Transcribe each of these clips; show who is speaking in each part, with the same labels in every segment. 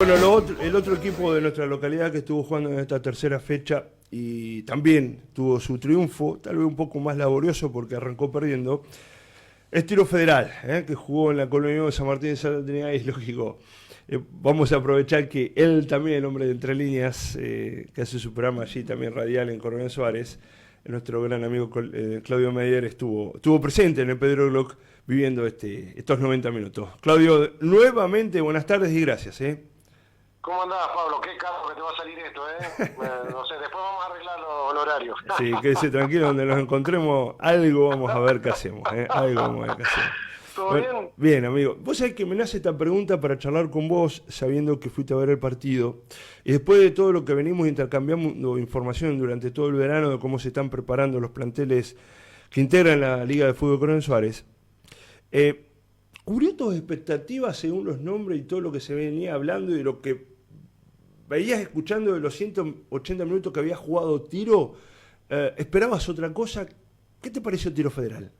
Speaker 1: Bueno, el otro equipo de nuestra localidad que estuvo jugando en esta tercera fecha y también tuvo su triunfo, tal vez un poco más laborioso porque arrancó perdiendo, es Tiro Federal, que jugó en la Colonia de San Martín de Santa Trinidad y es lógico. Vamos a aprovechar que él también, el hombre de Entre Líneas, que hace su programa allí también radial en Coronel Suárez, nuestro gran amigo Claudio Meyer estuvo presente en el Pedro Glock viviendo estos 90 minutos. Claudio, nuevamente buenas tardes y gracias.
Speaker 2: ¿Cómo andás, Pablo? Qué caro que te va a salir esto, no sé, después vamos a arreglar los horarios.
Speaker 1: Sí, quédese tranquilo, donde nos encontremos, algo vamos a ver qué hacemos, algo vamos a ver qué hacemos.
Speaker 2: ¿Todo
Speaker 1: bueno,
Speaker 2: bien?
Speaker 1: Bien, amigo. Vos sabés que me nace esta pregunta para charlar con vos, sabiendo que fuiste a ver el partido, y después de todo lo que venimos intercambiando información durante todo el verano de cómo se están preparando los planteles que integran la Liga de Fútbol Coronel Suárez, ¿cubrió tus expectativas según los nombres y todo lo que se venía hablando y de lo que veías escuchando de los 180 minutos que había jugado Tiro? ¿Esperabas otra cosa? ¿Qué te pareció Tiro Federal?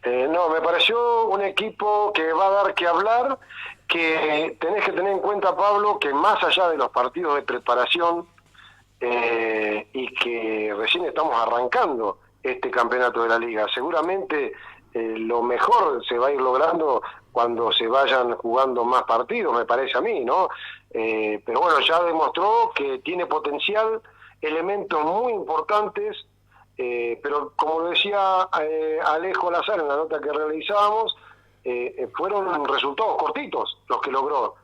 Speaker 2: No, me pareció un equipo que va a dar que hablar, que tenés que tener en cuenta, Pablo, que más allá de los partidos de preparación y que recién estamos arrancando este campeonato de la Liga, seguramente lo mejor se va a ir logrando cuando se vayan jugando más partidos, me parece a mí, ¿no? Pero bueno, ya demostró que tiene potencial, elementos muy importantes, pero como lo decía Alejo Lazar en la nota que realizábamos, fueron resultados cortitos los que logró,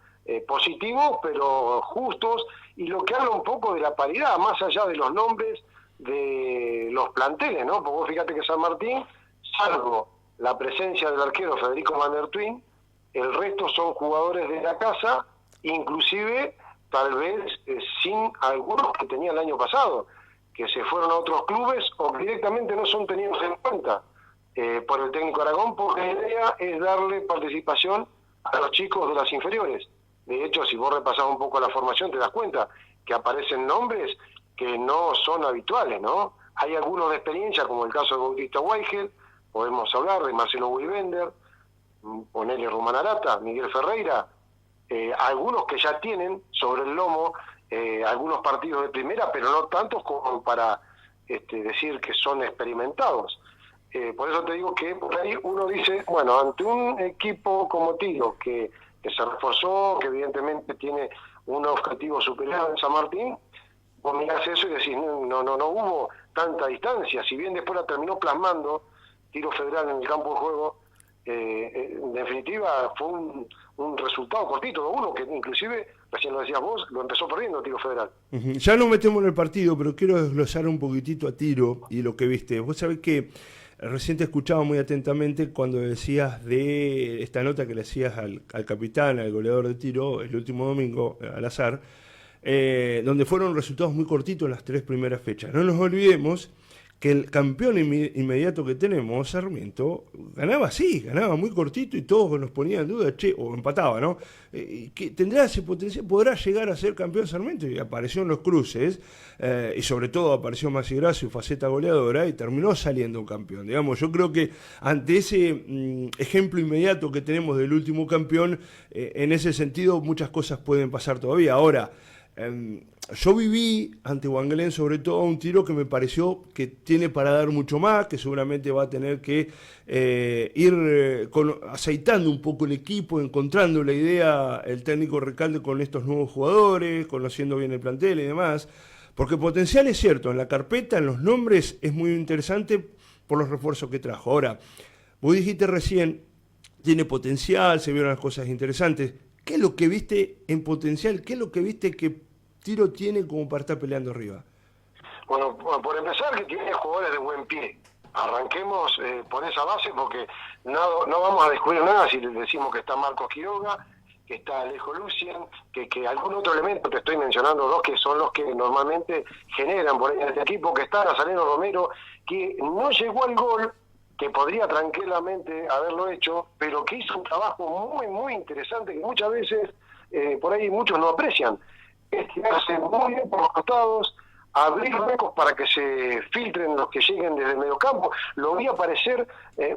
Speaker 2: positivos pero justos, y lo que habla un poco de la paridad, más allá de los nombres de los planteles, ¿no? Porque vos fíjate que San Martín, salvo la presencia del arquero Federico Van der Twin, el resto son jugadores de la casa, inclusive tal vez sin algunos que tenía el año pasado, que se fueron a otros clubes o que directamente no son tenidos en cuenta por el técnico Aragón, porque la idea es darle participación a los chicos de las inferiores. De hecho, si vos repasás un poco la formación, te das cuenta que aparecen nombres que no son habituales, ¿no? Hay algunos de experiencia, como el caso de Bautista Weigel, podemos hablar de Marcelo Wilbender, ponele Rumán Arata, Miguel Ferreira, algunos que ya tienen sobre el lomo algunos partidos de primera, pero no tantos como para decir que son experimentados. Por eso te digo que por ahí uno dice, bueno, ante un equipo como Tiro, que se reforzó, que evidentemente tiene un objetivo superior en San Martín, vos mirás eso y decís, no hubo tanta distancia, si bien después la terminó plasmando Tiro Federal en el campo de juego, en definitiva fue un resultado cortito, uno que inclusive, recién lo decías vos, lo empezó perdiendo Tiro Federal.
Speaker 1: Ya nos metemos en el partido, pero quiero desglosar un poquitito a Tiro y lo que viste. Vos sabés que recién te escuchaba muy atentamente cuando decías de esta nota que le hacías al capitán, al goleador de Tiro, el último domingo, al azar, donde fueron resultados muy cortitos en las 3 primeras fechas. No nos olvidemos que el campeón inmediato que tenemos, Sarmiento, ganaba muy cortito y todos nos ponían en duda, o empataba, ¿no? Que tendrá ese potencial, podrá llegar a ser campeón Sarmiento, y apareció en los cruces, y sobre todo apareció Maxi Gracio, faceta goleadora, y terminó saliendo un campeón. Digamos, yo creo que ante ese ejemplo inmediato que tenemos del último campeón, en ese sentido muchas cosas pueden pasar todavía. Ahora, yo viví ante Wangelén sobre todo un Tiro que me pareció que tiene para dar mucho más, que seguramente va a tener que ir aceitando un poco el equipo, encontrando la idea el técnico Recalde con estos nuevos jugadores, conociendo bien el plantel y demás, porque potencial es cierto, en la carpeta, en los nombres es muy interesante por los refuerzos que trajo. Ahora, vos dijiste recién, tiene potencial, se vieron las cosas interesantes. ¿Qué es lo que viste en potencial? ¿Qué es lo que viste que Tiro tiene como para estar peleando arriba?
Speaker 2: Bueno, por empezar, que tiene jugadores de buen pie. Arranquemos por esa base, porque no vamos a descubrir nada si les decimos que está Marcos Quiroga, que está Alejo Lucien, que algún otro elemento, te estoy mencionando dos que son los que normalmente generan por ahí en este equipo, que está Nazareno Romero, que no llegó al gol, que podría tranquilamente haberlo hecho, pero que hizo un trabajo muy, muy interesante, que muchas veces por ahí muchos no aprecian. Hace muy bien por los costados, abrir huecos para que se filtren los que lleguen desde el mediocampo. Lo vi aparecer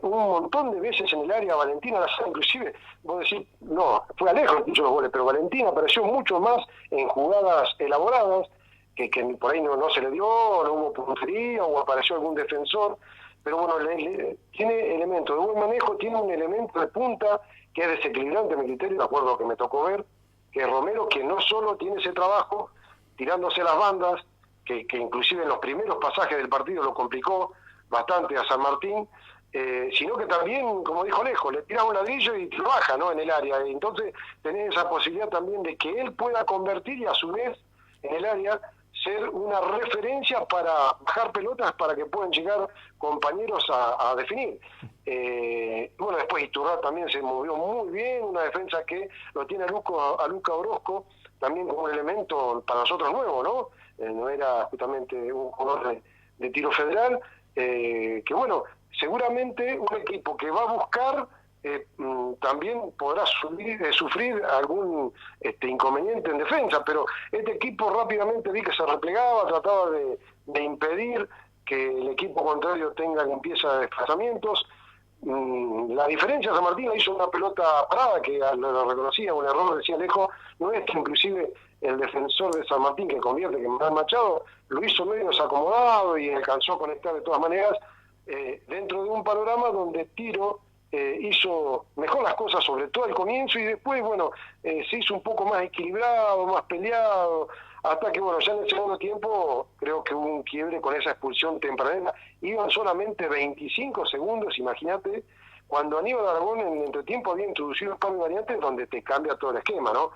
Speaker 2: un montón de veces en el área Valentina Lazar, inclusive, vos decís, no, fue Alejo que hizo los goles, pero Valentina apareció mucho más en jugadas elaboradas, que por ahí no se le dio, no hubo puntería, o apareció algún defensor, pero bueno, tiene elementos de buen manejo, tiene un elemento de punta que es desequilibrante, a mi criterio, de acuerdo a lo que me tocó ver, que es Romero, que no solo tiene ese trabajo tirándose las bandas, que inclusive en los primeros pasajes del partido lo complicó bastante a San Martín, sino que también, como dijo Alejo, le tira un ladrillo y lo baja, ¿no?, en el área. Entonces tenés esa posibilidad también de que él pueda convertir y a su vez en el área ser una referencia para bajar pelotas para que puedan llegar compañeros a definir. Bueno, después Iturrá también se movió muy bien, una defensa que lo tiene a Luca Orozco, también como un elemento para nosotros nuevo, ¿no? No era justamente un jugador de tiro federal, que bueno, seguramente un equipo que va a buscar también podrá sufrir algún inconveniente en defensa, pero este equipo rápidamente vi que se replegaba, trataba de impedir que el equipo contrario tenga limpieza de desplazamientos. La diferencia, San Martín hizo una pelota parada que lo reconocía, un error, decía Alejo, no es que inclusive el defensor de San Martín que convierte, que Manuel Machado, lo hizo medio desacomodado y alcanzó a conectar de todas maneras dentro de un panorama donde Tiro hizo mejor las cosas, sobre todo al comienzo, y después, bueno, se hizo un poco más equilibrado, más peleado, hasta que, bueno, ya en el segundo tiempo creo que hubo un quiebre con esa expulsión tempranera. Iban solamente 25 segundos, imagínate, cuando Aníbal Aragón en el entretiempo había introducido un par de variantes donde te cambia todo el esquema, ¿no?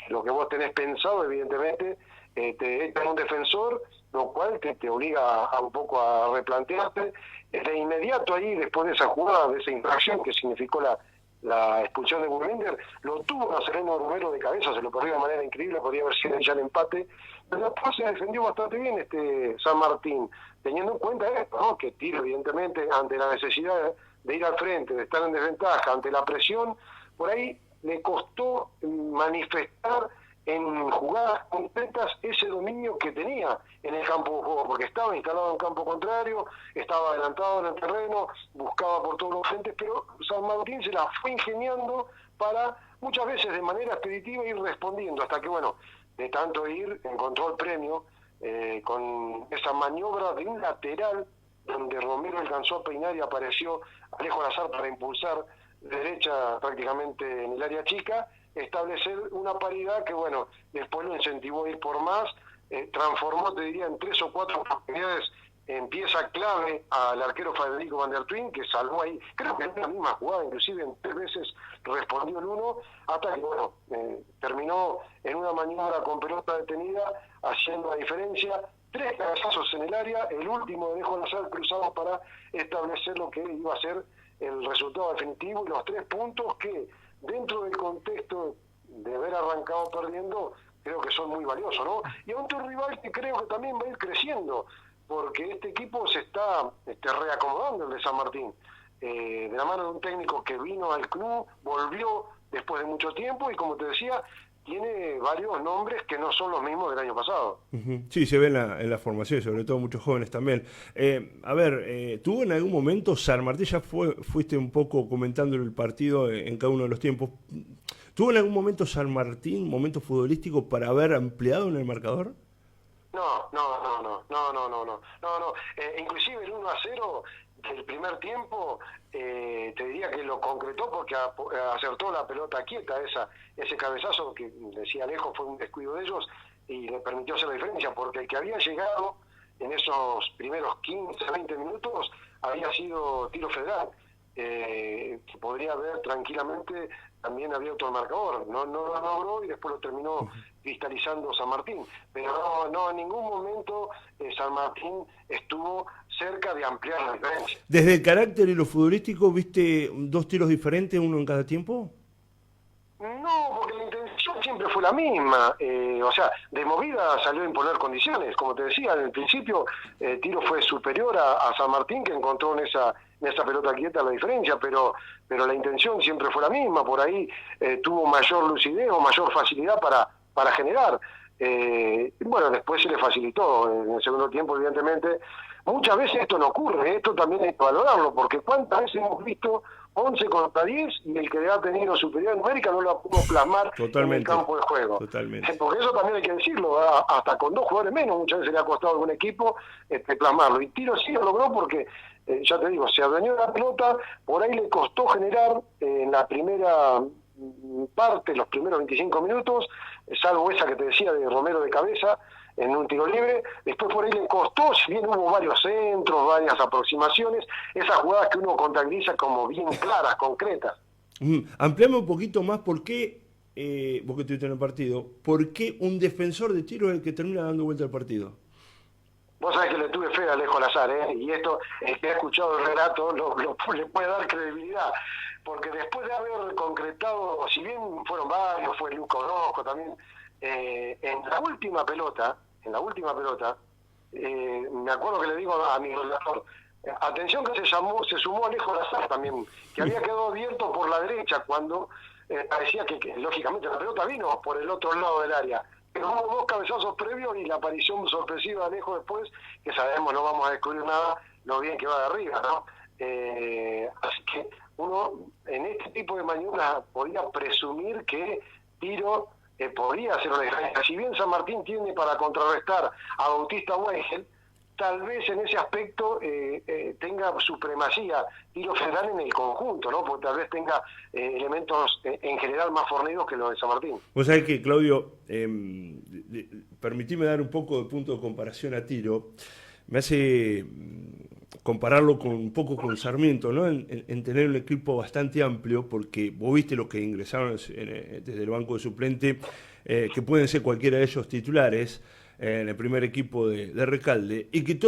Speaker 2: Lo que vos tenés pensado, evidentemente, te echan un defensor, lo cual te obliga a un poco a replantearte. De inmediato ahí, después de esa jugada, de esa infracción que significó la expulsión de Burlinder, lo tuvo a Sereno Romero de cabeza, se lo perdió de manera increíble, podría haber sido ya el empate, pero después se defendió bastante bien San Martín, teniendo en cuenta esto, ¿no?, que Tiro, evidentemente, ante la necesidad de ir al frente, de estar en desventaja, ante la presión, por ahí le costó manifestar en jugadas completas ese dominio que tenía en el campo de juego, porque estaba instalado en campo contrario, estaba adelantado en el terreno, buscaba por todos los frentes, pero San Martín se la fue ingeniando para muchas veces de manera expeditiva ir respondiendo, hasta que, bueno, de tanto ir, encontró el premio con esa maniobra de un lateral donde Romero alcanzó a peinar y apareció Alejo Lazar para impulsar derecha prácticamente en el área chica, establecer una paridad que, bueno, después lo incentivó a ir por más, transformó, te diría, en 3 o 4 oportunidades en pieza clave al arquero Federico Van der Twin, que salvó ahí, creo que en la misma jugada, inclusive en 3 veces respondió el 1, hasta que, bueno, terminó en una maniobra con pelota detenida, haciendo la diferencia, 3 cabezazos en el área, el último de Alejo Lazar cruzado para establecer lo que iba a ser el resultado definitivo y los 3 puntos que, dentro del contexto de haber arrancado perdiendo, creo que son muy valiosos, ¿no? Y ante un rival que creo que también va a ir creciendo, porque este equipo se está reacomodando, el de San Martín, de la mano de un técnico que vino al club, volvió después de mucho tiempo y, como te decía, tiene varios nombres que no son los mismos del año pasado.
Speaker 1: Sí, se ve en la formación, sobre todo muchos jóvenes también. ¿Tuvo en algún momento San Martín, ya fuiste un poco comentando el partido en cada uno de los tiempos, ¿tuvo en algún momento San Martín, momento futbolístico, para haber ampliado en el marcador?
Speaker 2: No. Inclusive el 1-0 del primer tiempo, te diría que lo concretó porque acertó la pelota quieta, ese cabezazo que decía Alejo fue un descuido de ellos y le permitió hacer la diferencia, porque el que había llegado en esos primeros 15, 20 minutos había sido Tiro Federal, que podría haber tranquilamente también abierto el marcador, no lo logró y después lo terminó cristalizando San Martín, pero no en ningún momento San Martín estuvo cerca de ampliar la diferencia.
Speaker 1: Desde el carácter y lo futbolístico, ¿viste 2 tiros diferentes, uno en cada tiempo?
Speaker 2: No, porque la intención siempre fue la misma, o sea, de movida salió a imponer condiciones, como te decía, en el principio Tiro fue superior a San Martín, que encontró en esa pelota quieta la diferencia, pero la intención siempre fue la misma, por ahí tuvo mayor lucidez o mayor facilidad para generar. Bueno, después se le facilitó en el segundo tiempo, evidentemente. Muchas veces esto no ocurre, esto también hay que valorarlo, porque cuántas veces hemos visto 11 contra 10 y el que ha tenido superioridad numérica no lo pudo plasmar en el campo de juego.
Speaker 1: Totalmente.
Speaker 2: Porque eso también hay que decirlo, hasta con 2 jugadores menos muchas veces le ha costado a algún equipo plasmarlo. Y Tiro sí lo logró porque, ya te digo, se adueñó de la pelota, por ahí le costó generar en la primera parte, los primeros 25 minutos, salvo esa que te decía de Romero de cabeza, en un tiro libre, después por ahí le costó, si bien hubo varios centros, varias aproximaciones, esas jugadas que uno contabiliza como bien claras, concretas.
Speaker 1: Ampliame un poquito más por qué, vos que estuviste en el partido, por qué un defensor de Tiro es el que termina dando vuelta al partido.
Speaker 2: Vos sabés que le tuve fe a Alejo Lazar, y esto, el que ha escuchado el relato, le puede dar credibilidad, porque después de haber concretado, si bien fueron varios, fue Luca Orozco también, en la última pelota, me acuerdo que le digo a mi relator, atención que se sumó Alejo Lazar también, que había quedado abierto por la derecha cuando parecía que lógicamente la pelota vino por el otro lado del área. Pero hubo 2 cabezazos previos y la aparición sorpresiva de Alejo después, que sabemos no vamos a descubrir nada, lo bien que va de arriba, ¿no? Así que uno en este tipo de maniobras podía presumir que Tiro podría hacer una diferencia. Si bien San Martín tiene para contrarrestar a Bautista Weigel, tal vez en ese aspecto tenga supremacía Tiro Federal en el conjunto, ¿no? Porque tal vez tenga elementos en general más fornidos que los de San Martín.
Speaker 1: Vos sabés que, Claudio, permitime dar un poco de punto de comparación a Tiro. Me hace compararlo un poco con Sarmiento, ¿no? En tener un equipo bastante amplio, porque vos viste los que ingresaron desde el banco de suplente, que pueden ser cualquiera de ellos titulares, en el primer equipo de Recalde, y que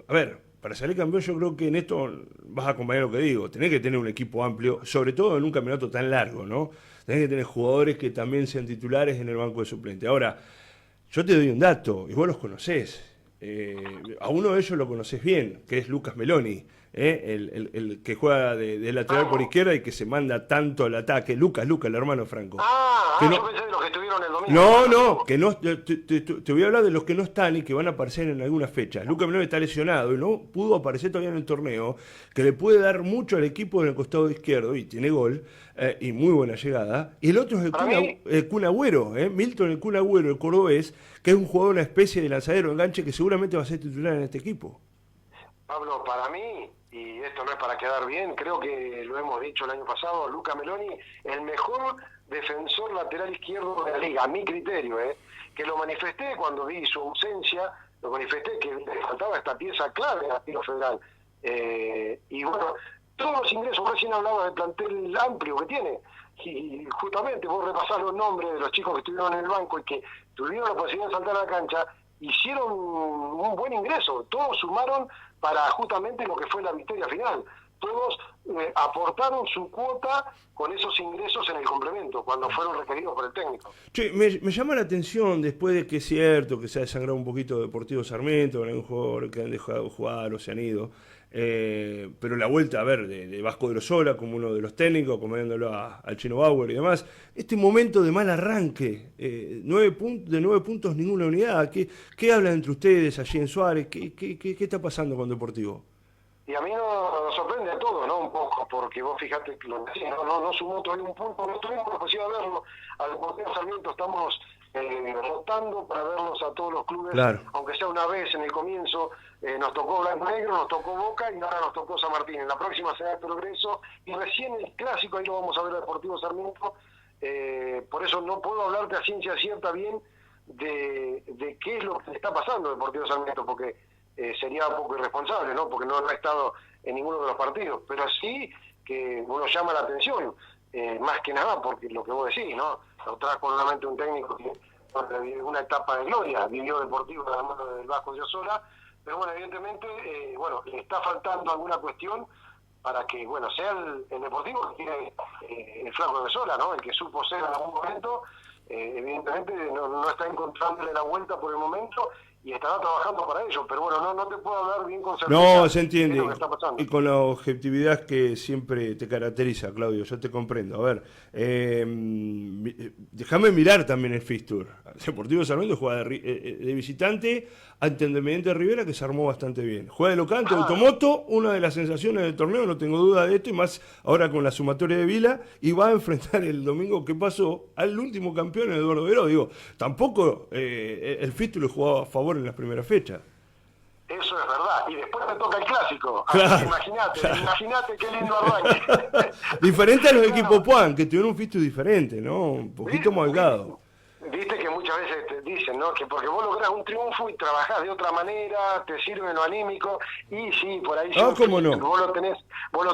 Speaker 1: a ver, para salir campeón yo creo que en esto vas a acompañar lo que digo, tenés que tener un equipo amplio, sobre todo en un campeonato tan largo, ¿no? Tenés que tener jugadores que también sean titulares en el banco de suplente. Ahora, yo te doy un dato, y vos los conocés, a uno de ellos lo conocés bien, que es Lucas Meloni, el que juega de lateral por izquierda y que se manda tanto al ataque. Lucas, el hermano Franco.
Speaker 2: Yo pensé de los que estuvieron el domingo.
Speaker 1: No, que no, te voy a hablar de los que no están y que van a aparecer en algunas fechas. Lucas Meloni está lesionado y no pudo aparecer todavía en el torneo, que le puede dar mucho al equipo en el costado izquierdo, y tiene gol, y muy buena llegada. Y el otro es el Kun Agüero, Milton el Kun Agüero, el cordobés, que es un jugador, una especie de lanzadero, enganche, que seguramente va a ser titular en este equipo.
Speaker 2: Pablo, para mí, y esto no es para quedar bien, creo que lo hemos dicho el año pasado, Luca Meloni, el mejor defensor lateral izquierdo de la liga, a mi criterio, que lo manifesté cuando vi su ausencia, lo manifesté que le faltaba esta pieza clave a Tiro Federal. Y bueno, todos los ingresos, recién hablaba del plantel amplio que tiene, y justamente vos repasás los nombres de los chicos que estuvieron en el banco y que tuvieron la posibilidad de saltar a la cancha, hicieron un buen ingreso, todos sumaron para justamente lo que fue la victoria final. Todos aportaron su cuota con esos ingresos en el complemento, cuando fueron requeridos por el técnico.
Speaker 1: Che, me llama la atención, después de que es cierto que se ha desangrado un poquito Deportivo Sarmiento, con algún jugador que han dejado de jugar o se han ido, pero la vuelta, a ver, de Vasco de Lozola como uno de los técnicos, acompañándolo al Chino Bauer y demás, este momento de mal arranque, 9 puntos, ninguna unidad, ¿qué hablan entre ustedes allí en Suárez? ¿Qué está pasando con Deportivo?
Speaker 2: Y a mí nos sorprende a todos, ¿no? Un poco, porque vos fijate que no sumó todavía un punto, no tuvimos la posibilidad de verlo. Al Deportivo Sarmiento estamos rotando para verlos a todos los clubes, claro. Aunque sea una vez en el comienzo, nos tocó Blanco Negro, nos tocó Boca y ahora nos tocó San Martín. En la próxima será el Progreso y recién el clásico, ahí lo vamos a ver al Deportivo Sarmiento. Por eso no puedo hablarte a ciencia cierta bien de qué es lo que está pasando al Deportivo Sarmiento, porque sería un poco irresponsable, ¿no? Porque no ha estado en ninguno de los partidos, pero sí que uno llama la atención, más que nada porque lo que vos decís, ¿no? Lo trajo nuevamente un técnico que una etapa de gloria, vivió Deportivo de la mano del Vasco de Osola, pero bueno, evidentemente, le está faltando alguna cuestión para que, bueno, sea el Deportivo que tiene el Flaco de Osola, ¿no? El que supo ser en algún momento, evidentemente no está encontrándole la vuelta por el momento. y estará trabajando para ello, pero bueno, no te puedo hablar bien con certeza.
Speaker 1: No, se entiende.
Speaker 2: Lo que está pasando.
Speaker 1: Y con la objetividad que siempre te caracteriza, Claudio, yo te comprendo. A ver, déjame mirar también el fixture. Deportivo Sarmiento juega de visitante ante Independiente Rivera, que se armó bastante bien. Juega de local ante Automoto, una de las sensaciones del torneo, no tengo duda de esto, y más ahora con la sumatoria de Vila, y va a enfrentar el domingo que pasó al último campeón, Eduardo Veró. Digo, tampoco el fixture jugaba a favor en las primeras fechas.
Speaker 2: Eso es verdad. Y después me toca el clásico.
Speaker 1: Claro,
Speaker 2: Imagínate qué lindo arranque.
Speaker 1: Diferente a los equipos Puan, que tuvieron un fixture diferente, ¿no? Un poquito más delgado.
Speaker 2: Viste que muchas veces te dicen, ¿no? Que porque vos lográs un triunfo y trabajás de otra manera, te sirve lo anímico, y sí, por ahí
Speaker 1: ¿cómo no?
Speaker 2: vos lo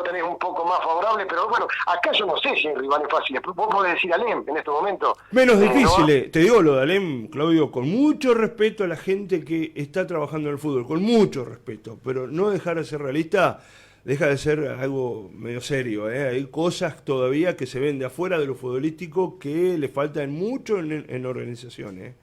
Speaker 2: tenés un poco más favorable, pero bueno, acá yo no sé si el rival es fácil. Vos podés decir Alem en este momento.
Speaker 1: Menos difícil, te digo lo de Alem, Claudio, con mucho respeto a la gente que está trabajando en el fútbol, con mucho respeto, pero no dejar de ser realista. Deja de ser algo medio serio, ¿eh? Hay cosas todavía que se ven de afuera de lo futbolístico que le faltan mucho en organización, ¿eh?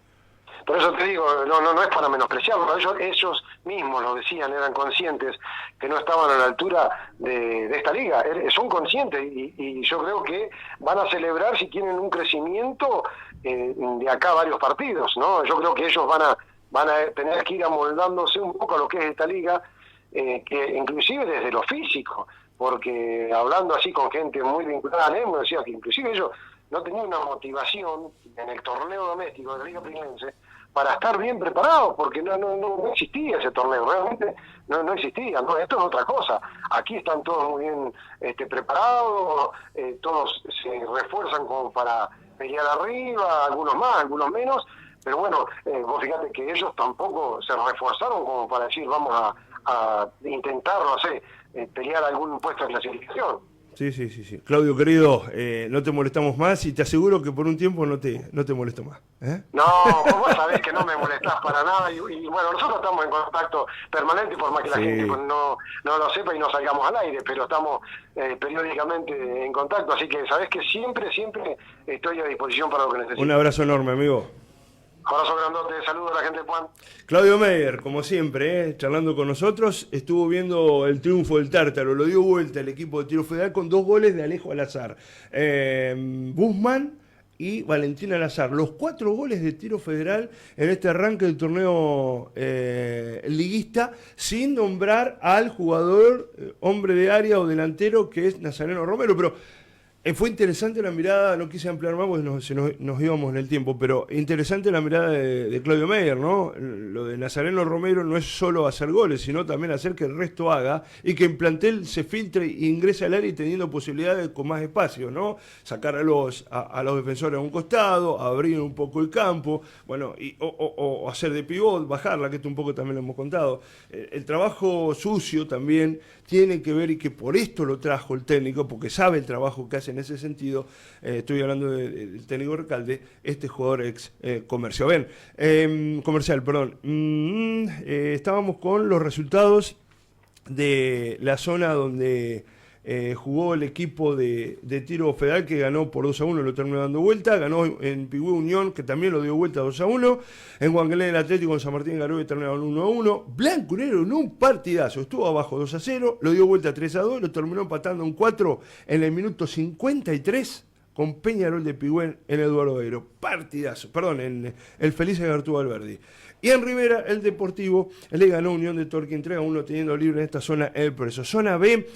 Speaker 2: Por eso te digo, no es para menospreciarlo, ellos mismos lo decían, eran conscientes que no estaban a la altura de esta liga, son conscientes y yo creo que van a celebrar si tienen un crecimiento de acá a varios partidos, ¿no? Yo creo que ellos van a tener que ir amoldándose un poco a lo que es esta liga, que inclusive desde lo físico, porque hablando así con gente muy vinculada a me decía que inclusive ellos no tenían una motivación en el torneo doméstico de la Liga Pilense para estar bien preparados, porque no existía ese torneo, realmente no existía, ¿no? Esto es otra cosa. Aquí están todos muy bien preparados, todos se refuerzan como para pelear arriba, algunos más, algunos menos, pero bueno, vos fíjate que ellos tampoco se reforzaron como para decir vamos a intentar, no sé, pelear algún puesto de clasificación.
Speaker 1: Sí. Claudio, querido, no te molestamos más y te aseguro que por un tiempo no te molesto más. ¿Eh?
Speaker 2: No, vos sabés que no me molestás para nada y bueno, nosotros estamos en contacto permanente por más que la gente no lo sepa y no salgamos al aire, pero estamos periódicamente en contacto, así que sabés que siempre estoy a disposición para lo que necesites.
Speaker 1: Un abrazo enorme, amigo.
Speaker 2: Abrazo grandote, saludos a la gente de Puan.
Speaker 1: Claudio Meyer, como siempre, charlando con nosotros, estuvo viendo el triunfo del Tártaro, lo dio vuelta el equipo de Tiro Federal con 2 goles de Alejo Alazar. Guzmán y Valentín Alazar, los 4 goles de Tiro Federal en este arranque del torneo liguista, sin nombrar al jugador hombre de área o delantero que es Nazareno Romero, pero fue interesante la mirada, no quise ampliar más porque nos íbamos en el tiempo, pero interesante la mirada de Claudio Meyer, ¿no? Lo de Nazareno Romero no es solo hacer goles, sino también hacer que el resto haga y que en plantel se filtre e ingrese al área y teniendo posibilidades con más espacio, ¿no? Sacar a los defensores a un costado, abrir un poco el campo, bueno, o hacer de pivot, bajarla, que esto un poco también lo hemos contado. El trabajo sucio también tiene que ver, y que por esto lo trajo el técnico, porque sabe el trabajo que hace en ese sentido. Estoy hablando del técnico Recalde, este jugador ex comercial, perdón. Estábamos con los resultados de la zona donde jugó el equipo de Tiro Federal, que ganó por 2-1, lo terminó dando vuelta. Ganó en Pigüé Unión, que también lo dio vuelta 2-1. En Huanglén el Atlético en San Martín de Garowe terminaron 1-1. Blanco Negro en un partidazo, estuvo abajo 2-0, lo dio vuelta 3-2, lo terminó empatando en 4 en el minuto 53 con Peñarol de Pigüé en Eduardo Aero. Partidazo, perdón, en el Felice Gartúa Alberdi. Y en Rivera, el Deportivo le ganó Unión de Torquín 3-1, teniendo libre en esta zona el Progreso. Zona B,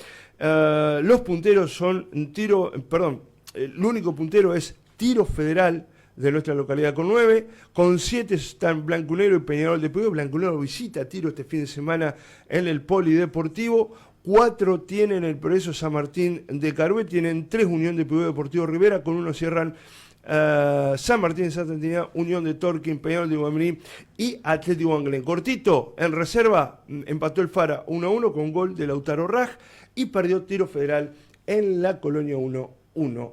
Speaker 1: los punteros son el único puntero es Tiro Federal de nuestra localidad con 9, con 7 están Blanco Negro y Peñarol de Pigüé. Blanco Negro visita Tiro este fin de semana en el Polideportivo. 4 tienen el Progreso San Martín de Carué, tienen 3 Unión de Pigüé Deportivo Rivera, con 1 cierran San Martín de Santa Trinidad, Unión de Torquín, Peñarol de Guaminí y Atlético Huanglén. Cortito, en reserva, empató el Fara 1-1 con gol de Lautaro Raj y perdió Tiro Federal en la Colonia 1-0.